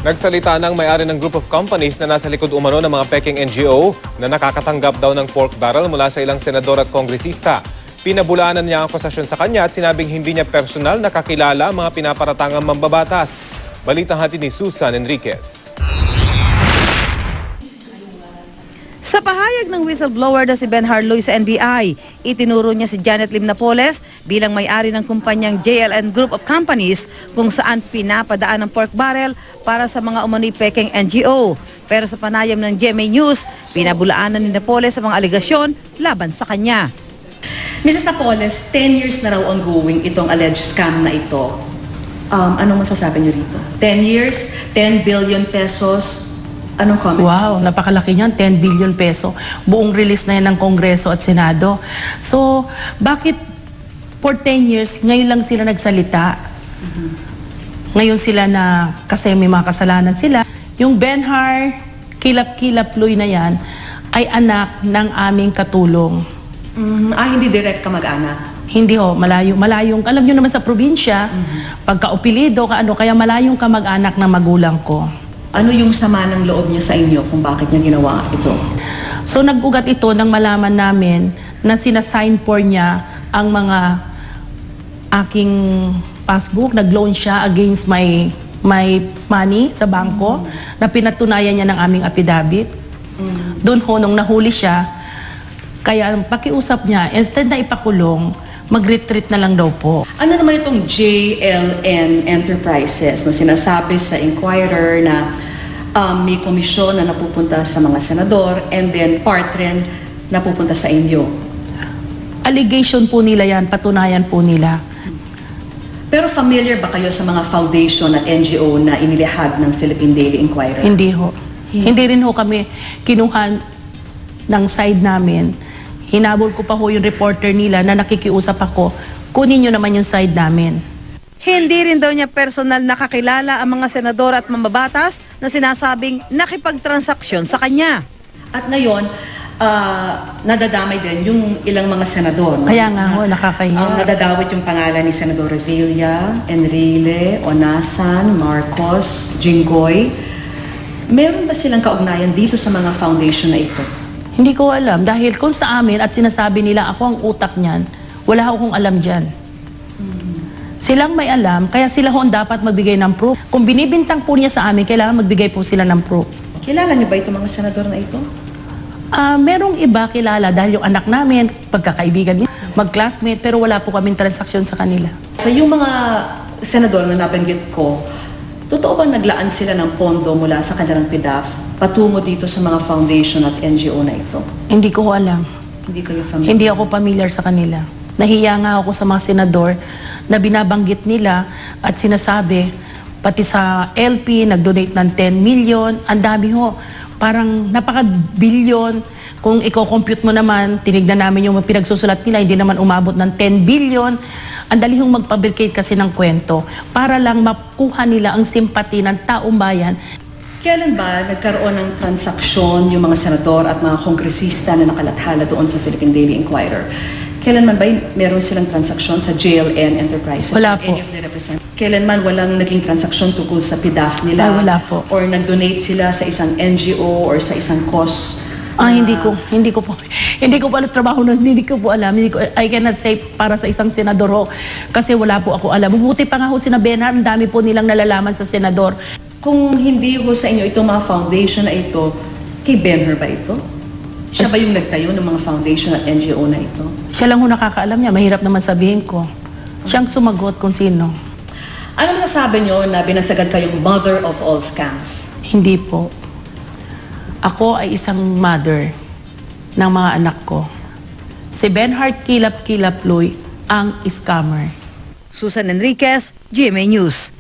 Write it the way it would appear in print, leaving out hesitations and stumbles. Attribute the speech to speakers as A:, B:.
A: Nagsalita ng may-ari ng group of companies na nasa likod umano ng mga peking NGO na nakakatanggap daw ng pork barrel mula sa ilang senador at kongresista. Pinabulaanan niya ang akusasyon sa kanya at sinabing hindi niya personal nakakilala ang mga pinaparatangang mambabatas. Balitang hatid ni Susan Enriquez.
B: Sa pahayag ng whistleblower na si Ben Harloy sa NBI, itinuro niya si Janet Lim Napoles bilang may-ari ng kumpanyang JLN Group of Companies kung saan pinapadaan ng pork barrel para sa mga umano'y peking NGO. Pero sa panayam ng GMA News, pinabulaanan ni Napoles sa mga aligasyon laban sa kanya.
C: Mrs. Napoles, 10 years na raw ongoing itong alleged scam na ito. Anong masasabi niyo rito? 10 years, 10 billion pesos. Anong comment?
D: Wow, napakalaki niyan, 10 billion peso. Buong release na yan ng Kongreso at Senado. So, bakit for 10 years, ngayon lang sila nagsalita? Ngayon sila na, kasi may mga kasalanan sila. Yung Benhar, Kilap-Kilap Loy na yan, ay anak ng aming katulong.
C: Hindi direct ka mag-anak?
D: Hindi ho, malayong, alam nyo naman sa probinsya, pagka-upilido, kaya malayong ka mag-anak ng magulang ko.
C: Ano yung sama ng loob niya sa inyo kung bakit niya ginawa ito?
D: So nag-ugat ito nang malaman namin na sinasign for niya ang mga aking passbook, nag-loan siya against my money sa bangko na pinatunayan niya ng aming affidavit. Doon ho, nung nahuli siya, kaya ang pakiusap niya, instead na ipakulong, mag-retreat na lang daw po.
C: Ano naman itong JLN Enterprises na sinasabi sa Inquirer na may komisyon na napupunta sa mga senador and then part rin napupunta sa inyo?
D: Allegation po nila yan, patunayan po nila.
C: Pero familiar ba kayo sa mga foundation at NGO na inilihad ng Philippine Daily Inquirer?
D: Hindi ho. Hindi rin ho kami kinuha ng side namin. Hinabol ko pa ho yung reporter nila na nakikiusap ako, kunin nyo naman yung side namin.
B: Hindi rin daw niya personal nakakilala ang mga senador at mambabatas na sinasabing nakipagtransaksyon sa kanya.
C: At ngayon, nadadamay din yung ilang mga senador. No?
D: Kaya nga ho, nakakahiya.
C: Nadadawit yung pangalan ni Senador Revilla, Enrile, Onasan, Marcos, Jinggoy. Meron ba silang kaugnayan dito sa mga foundation na ito?
D: Hindi ko alam dahil kung sa amin at sinasabi nila ako ang utak niyan, wala akong alam dyan. Silang may alam, kaya sila ho dapat magbigay ng proof. Kung binibintang po niya sa amin, kailangan magbigay po sila ng proof.
C: Kilala niyo ba itong mga senador na ito?
D: Merong iba kilala dahil yung anak namin, pagkakaibigan niya, mag-classmate, pero wala po kaming transaksyon sa kanila.
C: Sa yung mga senador na nabanggit ko, totoo bang naglaan sila ng pondo mula sa kanilang PDAF patungo dito sa mga foundation at NGO na ito?
D: Hindi ko alam.
C: Hindi kayo familiar?
D: Hindi ako familiar sa kanila. Nahiya nga ako sa mga senador na binabanggit nila at sinasabi, pati sa LP, nag-donate ng 10 million, ang dami ho. Parang napaka-billion. Kung i-compute mo naman, tinignan namin yung pinagsusulat nila, hindi naman umabot ng 10 billion. Ang dali hong magpabricate kasi ng kwento para lang makuha nila ang simpati ng taong bayan.
C: Kailan ba nagkaroon ng transaksyon yung mga senador at mga kongresista na nakalathala doon sa Philippine Daily Inquirer? Kailan man ba meron silang transaksyon sa JLN Enterprises?
D: Wala po.
C: Kailan man walang naging transaksyon tukol sa PDAF nila?
D: Ay, wala po.
C: Or nag-donate sila sa isang NGO or sa isang cause?
D: Hindi ko po alam trabaho nun, hindi ko po alam. I cannot say para sa isang senador ho, kasi wala po ako alam. Buti pa nga ho sina Benhar, ang dami po nilang nalalaman sa senador.
C: Kung hindi ho sa inyo itong mga foundation na ito, kay Benhar ba ito? Siya ba yung nagtayo ng mga foundation at NGO na ito?
D: Siya lang ho nakakaalam niya, mahirap naman sabihin ko. Siyang sumagot kung sino.
C: Ano masasabi nyo na binansagan kayong mother of all scams?
D: Hindi po. Ako ay isang mother ng mga anak ko. Si Benhar Kilap-Kilap Loy ang scammer.
B: Susan Enriquez, GMA News.